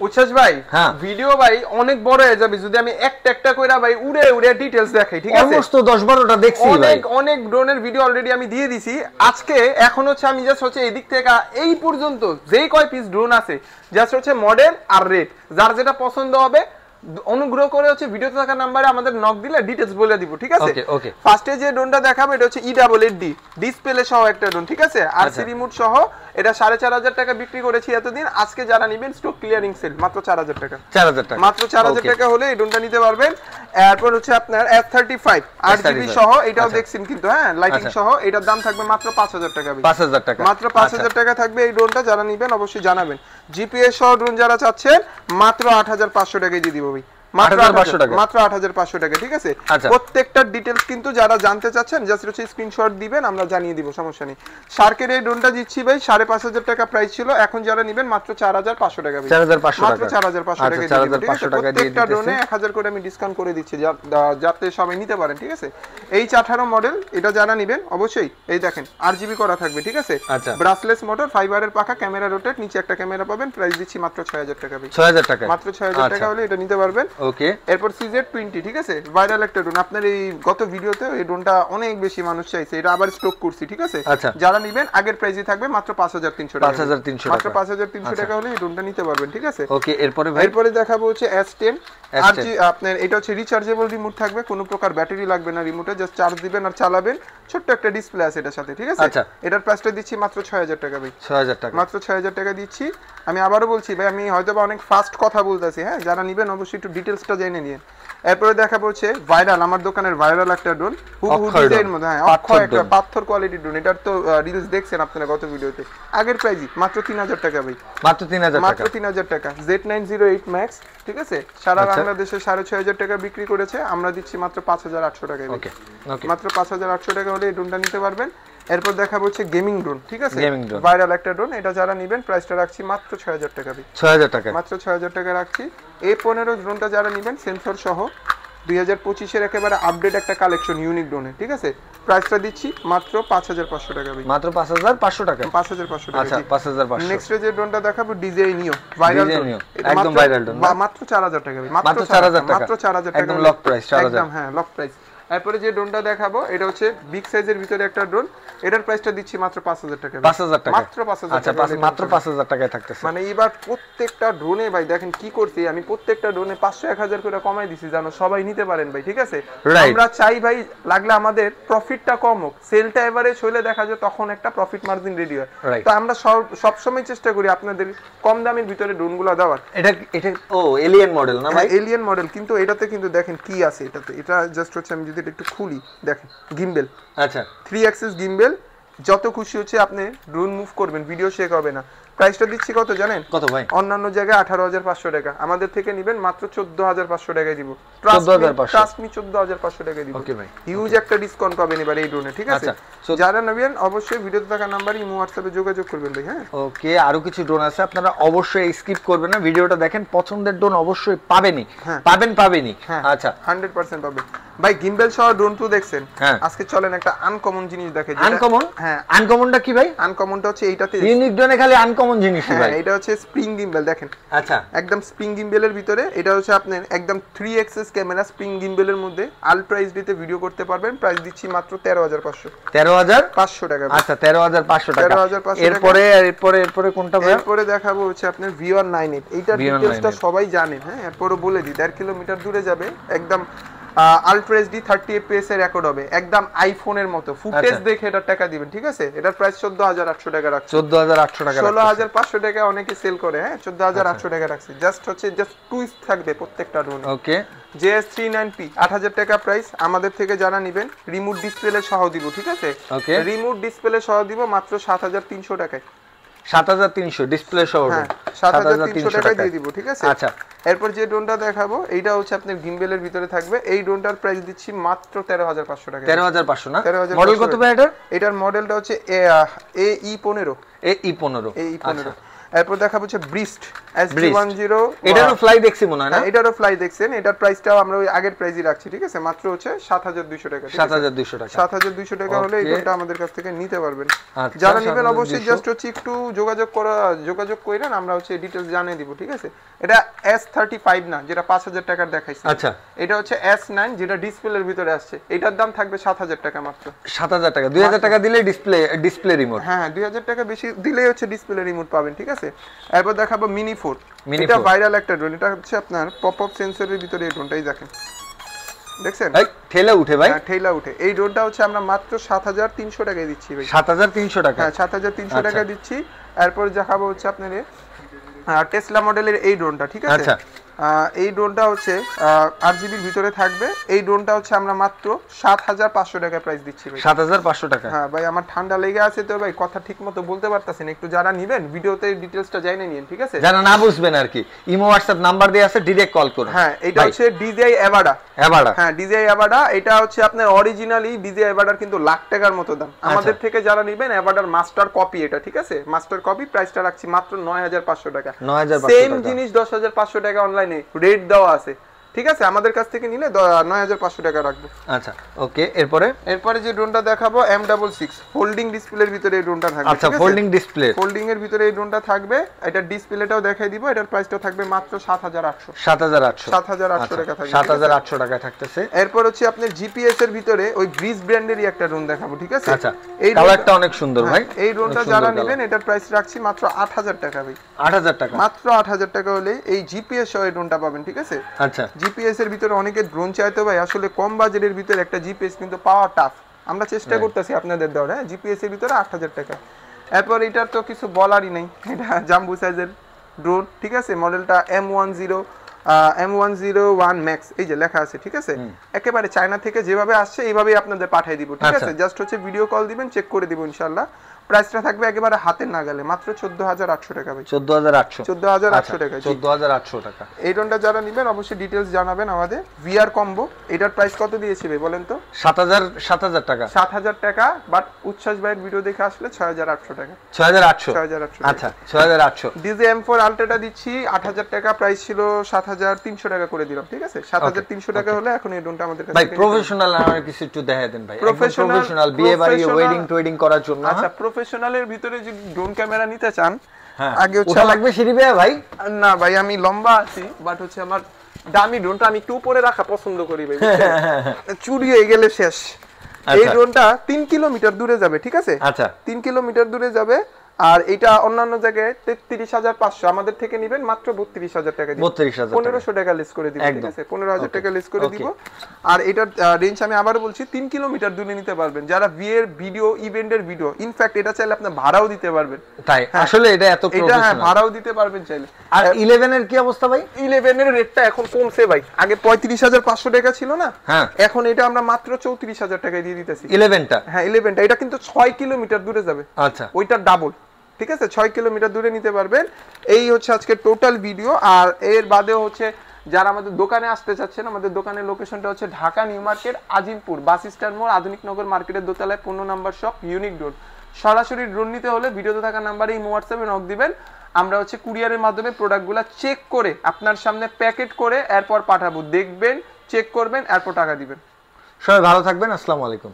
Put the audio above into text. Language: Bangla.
উচ্ছ্বাস ভাই ভিডিও ভাই অনেক বড় হয়ে যাবে যদি আমি একটা একটা কইরা ভাই উড়ে উড়ে ডিটেইলস দেখাই, ঠিক আছে? অলমোস্ট তো 10-12টা দেখছি ভাই, অনেক অনেক ড্রোনের ভিডিও অলরেডি আমি দিয়ে দিছি। আজকে এখন হচ্ছে আমি জাস্ট হচ্ছে এই দিক থেকে এই পর্যন্ত যেই কয় পিস ড্রোন আছে জাস্ট হচ্ছে মডেল আর রেট, যার যেটা পছন্দ হবে অনুগ্রহ করে হচ্ছে ভিডিওতে থাকা নম্বরে আমাদের নক দিলে ডিটেইলস বলে দিব, ঠিক আছে? ওকে ওকে। ফার্স্টে যে ড্রোনটা দেখাবো এটা হচ্ছে EAAD ডিসপ্লে সহ একটা ড্রোন, ঠিক আছে? আরসি রিমোট সহ এটা 4500 টাকা বিক্রি করেছি এতদিন। আজকে যারা নেবেন স্টক ক্লিয়ারিং সেল মাত্র 4000 টাকা, 4000 টাকা, মাত্র 4000 টাকা হলে এই ড্রোনটা নিতে পারবেন। এরপর হচ্ছে আপনার F35 8GB সহ এটাও দেখছেন কিন্তু, হ্যাঁ লাইটিং সহ এটার দাম থাকবে মাত্র 5000 টাকা, 5000 টাকা, মাত্র 5000 টাকা থাকবে এই ড্রোনটা। যারা নেবেন অবশ্যই জানাবেন। জিপিএস সহ ড্রোন যারা চাচ্ছেন মাত্র 8500 টাকায় দিয়ে দিব ভাই, মাত্র 8500 টাকা, ঠিক আছে? প্রত্যেকটা ডিটেইলস কিন্তু যারা জানতে চাচ্ছেন জাস্ট হচ্ছে স্ক্রিনশট দিবেন, আমরা জানিয়ে দিব, সমস্যা নেই। শার্কের এই ড্রোনটা দিচ্ছি ভাই 5500 টাকা প্রাইস ছিল, এখন যারা নেবেন মাত্র 4500 টাকা ভাই, 4500 মাত্র 4500 টাকা দিয়ে দিব, ঠিক আছে? প্রত্যেকটা ড্রোনে 1000 করে আমি ডিসকাউন্ট করে দিচ্ছি যাতে সবাই নিতে পারেন, ঠিক আছে? H18 মডেল এটা যারা নেবেন অবশ্যই এই দেখেন RGB করা থাকবে, ঠিক আছে? ব্রাসলেস মোটর, ফাইবারের পাখা, ক্যামেরা রোটেট, নিচে একটা ক্যামেরা পাবেন। প্রাইস দিচ্ছি মাত্র 6000 টাকা ভাই, 6000 টাকা, মাত্র 6000 টাকা হলে এটা নিতে পারবেন। ওকে। এরপর CZ20, ঠিক আছে? ভাইরাল একটা ড্রোন, আপনার এই গত ভিডিওতে এই ড্রোনটা অনেক বেশি মানুষ চাইছে, এটা আবার স্টক করছি, ঠিক আছে? যারা নেবেন আগের প্রাইসই থাকবে মাত্র 5300 টাকা, 5300 টাকা, মাত্র 5300 টাকা হলে এই ড্রোনটা নিতে পারবেন, ঠিক আছে? ওকে। এরপরে দেখাবো হচ্ছে S10 আপনার এটা হচ্ছে রিচার্জেবল রিমোট থাকবে, কোনো প্রকার ব্যাটারি লাগবে না রিমোটে, জাস্ট চার্জ দিবেন আর চালাবেন। ছোট্ট একটা ডিসপ্লে আছে এটার সাথে, ঠিক আছে? এটার প্রাইসটা দিচ্ছি মাত্র 6000 টাকা ভাই, 6000 টাকা, মাত্র 6000 টাকা দিচ্ছি। আমি আবারও বলছি ভাই, আমি হয়তোবা অনেক ফাস্ট কথা বলতেছি, হ্যাঁ? যারা নেবেন অবশ্যই একটু ডিটেইলসটা জেনে নিন। এরপরে দেখাবো হচ্ছে ভাইরাল, আমার দোকানের ভাইরাল একটা ড্রোন, হুবহু ডিজাইনের মধ্যে, হ্যাঁ অক্ষয় একটা পাথর কোয়ালিটি ড্রোন। এটার তো রিলস দেখছেন আপনারা গত ভিডিওতে। আগের প্রাইসই মাত্র 3000 টাকা ভাই, মাত্র 3000 টাকা, মাত্র 3000 টাকা। Z908 Max, ঠিক আছে? সারা বাংলাদেশে 6500 টাকা বিক্রি করেছে, আমরা দিচ্ছি মাত্র 5800 টাকায়। ওকে ওকে, মাত্র 5800 টাকা হলে এই ড্রোনটা নিতে পারবেন। এরপর দেখাবো হচ্ছে গেমিং ড্রোন, ঠিক আছে? ভাইরাল একটা ড্রোন, এটা যারা নেবেন প্রাইসটা রাখছি মাত্র 6000 টাকা ভাই, 6000 টাকা, মাত্র 6000 টাকা রাখছি। A15 ড্রোনটা যারা নেবেন সেন্সর সহ 2025 এর একেবারে আপডেট একটা কালেকশন ইউনিক ড্রোনে, ঠিক আছে? প্রাইসটা দিচ্ছি মাত্র 5500 টাকা ভাই, মাত্র 5500 টাকা, 5500 টাকা। আচ্ছা 5500। নেক্সট যে ড্রোনটা দেখাবো DJI Neo ভাইরাল ড্রোন, একদম ভাইরাল ড্রোন, মাত্র 4000 টাকা ভাই, মাত্র 4000 টাকা, মাত্র 4000 টাকা, একদম লক প্রাইস 4000, একদম হ্যাঁ লক প্রাইস। এরপরে যে ড্রোনটা দেখাবো এটা হচ্ছে বিগ সাইজের ভিতরে একটা ড্রোন, এটার প্রাইসটা দিচ্ছি মাত্র 5000 টাকা, 5000 টাকা, মাত্র 5000 টাকা। আচ্ছা মাত্র 5000 টাকায় থাকতেছে। মানে এবার প্রত্যেকটা ড্রোনে ভাই দেখেন কি করছি আমি, প্রত্যেকটা ড্রোনে 500-1000 করে কমাই দিছি, জানো সবাই নিতে পারেন ভাই, ঠিক আছে? আমরা চাই ভাই লাগলে আমাদের প্রফিটটা কম হোক, সেলটা এভারেজ হলে দেখা যায় তখন একটা প্রফিট মার্জিন রেডি হয়। তো আমরা সব সময় চেষ্টা করি আপনাদের কম দামের ভিতরে ড্রোনগুলো দেওয়ার। এটা ও এলিয়েন মডেল না ভাই? এলিয়েন মডেল, কিন্তু এটাতে কিন্তু দেখেন কি আছে এটাতে, এটা জাস্ট হচ্ছে আমি যদি এটা একটু খুলি দেখেন গিম্বেল, আচ্ছা 3 অ্যাক্সিস গিম্বেল, যত খুশি হচ্ছে আপনি ড্রোন মুভ করবেন, ভিডিও শেক হবে না। প্রাইসটা দিচ্ছি কত জানেন? কত ভাই? অন্যান্য জায়গায় 18500 টাকা, আমাদের থেকে নেবেন মাত্র 14500 টাকায় দিব। 14500 টাকায় দিব। ওকে ভাই, হিউজ একটা ডিসকাউন্ট পাবেন এবারে এই ড্রোনে, ঠিক আছে? যারা নেবেন অবশ্যই ভিডিওতে থাকা নাম্বারে ইমো হোয়াটসঅ্যাপে যোগাযোগ করবেন ভাই, হ্যাঁ? ওকে। আরো কিছু ড্রোন আছে, আপনারা অবশ্যই স্কিপ করবেন না, ভিডিওটা দেখেন, পছন্দের ড্রোন অবশ্যই পাবেনই, পাবেনই। আচ্ছা 100% পাবেন ভাই। গিম্বেল সহ ড্রোন তো দেখছেন, আজকে চলেন একটা আনকমন জিনিস দেখে। আনকমন? হ্যাঁ। আনকমনটা কি ভাই? আনকমনটা হচ্ছে এইটাতে ইউনিক ড্রোনে খালি আনকমন জিনিস ভাই। এটা হচ্ছে স্প্রিং গিম্বেল, দেখেন। আচ্ছা একদম স্প্রিং গিম্বেলের ভিতরে এটা হচ্ছে আপনার একদম 3 অ্যাক্সিস ক্যামেরা স্প্রিং গিম্বেলের মধ্যে আলট্রা এইচডিতে ভিডিও করতে পারবেন। প্রাইস দিচ্ছি মাত্র 13500, 13500 টাকা। আচ্ছা 13500 টাকা। 13500 এরপরে কোনটা ভাই? এরপরে দেখাবো হচ্ছে আপনার VR98, এইটার ডিটেইলসটা সবাই জানেন, হ্যাঁ? এরপরে বলে দিই 1.5 কিলোমিটার দূরে যাবে, একদম আলট্রা এইচডি 30 fps এর রেকর্ড হবে, একদম আইফোনের মতো ফুটেজ দেখে এটা টাকা দিবেন, ঠিক আছে? এটার প্রাইস 14800 টাকা রাখছি, 14800 টাকা, 16500 টাকা অনেকে সেল করে, হ্যাঁ? 14800 টাকা রাখছি। জাস্ট টুইস্ট থাকবে প্রত্যেকটা ড্রোন। ওকে। JS39P 8000 টাকা প্রাইস, আমাদের থেকে যারা নেবেন রিমোট ডিসপ্লে সহ দিব, ঠিক আছে? ওকে। রিমোট ডিসপ্লে সহ দিব মাত্র 7300 টাকায়, 7300 ডিসপ্লে সহ, হ্যাঁ 7300 টাকায় দিয়ে দিব, ঠিক আছে? আচ্ছা এরপর যে ড্রোনটা দেখাবো এইটা হচ্ছে আপনার গিম্বেলের ভিতরে থাকবে, এই ড্রোনটার প্রাইস দিচ্ছি মাত্র 13500 টাকা। 13500 না? মডেল কত ভাই এটার? এটার মডেলটা হচ্ছে AE15, AE15। এরপর দেখাবো হচ্ছে ব্রিস্ট SG10 এটারও ফ্লাই দেখছি মনে হয় না এটারও ফ্লাই দেখছেন এটার প্রাইসটাও আমরা ওই আগের প্রাইসই রাখছি ঠিক আছে মাত্র হচ্ছে 7200 টাকা 7200 টাকা 7200 টাকা হলে এই ড্রোনটা আমাদের কাছ থেকে নিতে পারবেন যারা নেবেন অবশ্যই জাস্ট হচ্ছে একটু যোগাযোগ করেন আমরা হচ্ছে ডিটেইলস জানিয়ে দিব ঠিক আছে এটা S35 না যেটা 5000 টাকার দেখাইছি আচ্ছা এটা হচ্ছে S9 যেটা ডিসপ্লের ভিতরে আসছে এটার দাম থাকবে 7000 টাকা মাত্র 7000 টাকা 2000 টাকা দিলে ডিসপ্লে রিমোট হ্যাঁ 2000 টাকা বেশি দিলেই হচ্ছে ডিসপ্লে রিমোট পাবেন ঠিক আছে এরপর দেখাবো মিনি 4 এটা ভাইরাল একটা ড্রোন এটা হচ্ছে আপনার পপ আপ সেন্সরের ভিতরে এই ড্রোনটাই দেখেন দেখছেন ভাই ঠেলা উঠে ভাই ঠেলা উঠে এই ড্রোনটা হচ্ছে আমরা মাত্র 7300 টাকায় দিচ্ছি ভাই 7300 টাকা হ্যাঁ 7300 টাকা দিচ্ছি এরপর দেখাবো হচ্ছে আপনার টেসলা মডেলের এই ড্রোনটা ঠিক আছে আচ্ছা এই ড্রোনটা হচ্ছে 8GB এর ভিতরে থাকবে এই ড্রোনটা হচ্ছে আমরা মাত্র 7500 টাকা প্রাইস দিচ্ছি ভাই 7500 টাকা হ্যাঁ ভাই আমার ঠান্ডা লেগে আছে তো ভাই কথা ঠিকমতো বলতে পারতাছেন একটু যারা নেবেন ভিডিওতে ডিটেইলসটা জানিয়ে নিন ঠিক আছে যারা না বুঝবেন আর কি ইমো WhatsApp নাম্বার দেয়া আছে ডাইরেক্ট কল করুন হ্যাঁ এটা হচ্ছে DJI Avada হ্যাঁ DJI Avada এটা হচ্ছে আপনার অরিজিনালি DJI Avada কিন্তু লাখ টাকার মতো দাম আমাদের থেকে যারা নেবেন Avada মাস্টার কপি এটা ঠিক আছে মাস্টার কপি প্রাইসটা রাখছি মাত্র 9500 টাকা 9500 সেম জিনিস 10500 টাকা অনলাইনে রেট দেওয়া আছে ঠিক আছে আমাদের কাছ থেকে নিলে 9500 টাকা রাখবো আচ্ছা ওকে এরপরে যে ড্রোনটা দেখাবো M66 ফোল্ডিং ডিসপ্লের ভিতরে এই ড্রোনটা থাকবে আচ্ছা ফোল্ডিং ডিসপ্লে ফোল্ডিং এর ভিতরে এই ড্রোনটা থাকবে এটা ডিসপ্লেটাও দেখাই দিব এটার প্রাইসটা থাকবে মাত্র 7800 টাকা থাকবে 7800 টাকা থাকতেছে এরপর হচ্ছে আপনার জিপিএস এর ভিতরে ওই ব্রিজ ব্র্যান্ডেরই একটা ড্রোন দেখাবো ঠিক আছে আচ্ছা এই কালারটা অনেক সুন্দর ভাই এই ড্রোনটা যারা নেবেন এটার প্রাইস রাখছি মাত্র 8000 টাকা ভাই 8000 টাকা মাত্র 8000 টাকা হলে এই জিপিএস সহ এই ড্রোনটা পাবেন ঠিক আছে আচ্ছা জিপিএস এর ভিতরে অনেকে ড্রোন চাইতে ভাই আসলে কম বাজেটের ভিতরে একটা জিপিএস কিন্তু পাওয়া টাফ আমরা চেষ্টা করতেছি আপনাদের দেওয়ার হ্যাঁ জিপিএস এর ভিতরে 8000 টাকা এরপর এটার তো কিছু বলারই নাই এটা জাম্বো সাইজের ড্রোন ঠিক আছে মডেলটা M101 Max এই যে লেখা আছে ঠিক আছে একেবারে চায়না থেকে যেভাবে আসছে এইভাবেই আপনাদের পাঠিয়ে দিব ঠিক আছে জাস্ট হচ্ছে ভিডিও কল দিবেন চেক করে দিব ইনশাআল্লাহ প্রাইসটা থাকবে একেবারে হাতের নাগালে মাত্র 14800 টাকা ভাই 14800 টাকা 14800 টাকা এই ড্রোনটা যারা নেবেন অবশ্যই ডিটেইলস জানাবেন আমাদের VR কম্বো এটার প্রাইস কত দিয়েছি ভাই বলেন তো 7000 টাকা 7000 টাকা বাট উচ্ছ্বাস ভাইয়ের ভিডিও দেখে আসলে 6800 টাকা 6800 আচ্ছা 6800 DJI M4 আলট্রাটা দিচ্ছি 8000 টাকা প্রাইস ছিল 7300 টাকা করে দিলাম ঠিক আছে 7300 টাকা হলে এখন এই ড্রোনটা আমাদের কাছে ভাই প্রফেশনাল আমার কিছু একটু দেখায় দেন ভাই প্রফেশনাল বিয়ে বাড়ি ওয়েডিং টোয়েডিং করার জন্য আচ্ছা প্রফেশনালের ভিতরে যদি ড্রোন ক্যামেরা নিতে চান আগে হচ্ছে লাগবে সিঁড়ি বেয়ে ভাই না ভাই আমি লম্বা আছি বাট হচ্ছে আমার দামি ড্রোনটা আমি একটু উপরে রাখা পছন্দ করি ভাই চুরি হয়ে গেলে শেষ এই ড্রোনটা 3 কিলোমিটার দূরে যাবে ঠিক আছে আচ্ছা 3 কিলোমিটার দূরে যাবে আর এটা অন্যান্য জায়গায় 33500 আমাদের থেকে নেবেন মাত্র 32000 টাকা দিব 1500 টাকা লেস করে দিব ঠিক আছে 15000 টাকা লেস করে দিব আর এটার রেঞ্জ আমি আবারো বলছি 3 কিলোমিটার দূরে নিতে পারবেন যারা ভিএর ভিডিও ইভেন্টের ভিডিও ইনফ্যাক্ট এটা চাইলে আপনি ভাড়াও দিতে পারবেন তাই আসলে এটা এত প্রফেশনাল এটা ভাড়াও দিতে পারবেন চাইলে আর 11 এর কি অবস্থা ভাই 11 এর রেটটা এখন কমছে ভাই আগে 35500 টাকা ছিল না এখন এটা আমরা মাত্র 34000 টাকায় দিয়ে দিতেছি 11টা হ্যাঁ 11টা এটা কিন্তু 6 কিলোমিটার দূরে যাবে আচ্ছা ওইটা ডাবল ঠিক আছে 6 কিলোমিটার দূরে নিতে পারবেন এই হচ্ছে আজকে টোটাল ভিডিও আর এর বাদেও হচ্ছে যারা আমাদের দোকানে আসতে চাচ্ছেন আমাদের দোকানের লোকেশনটা হচ্ছে Dhaka new market Azimpur bus stand মোড় আধুনিক নগর মার্কেটের দোতলায় 15 নম্বর শপ ইউনিক ড্রোন সরাসরি ড্রোন নিতে হলে ভিডিওতে থাকা নম্বরে এই হোয়াটসঅ্যাপে নক দিবেন আমরা হচ্ছে কুরিয়ারের মাধ্যমে প্রোডাক্টগুলো চেক করে আপনার সামনে প্যাকেট করে এরপর পাঠাবো দেখবেন চেক করবেন এরপর টাকা দিবেন সবাই ভালো থাকবেন আসসালামু আলাইকুম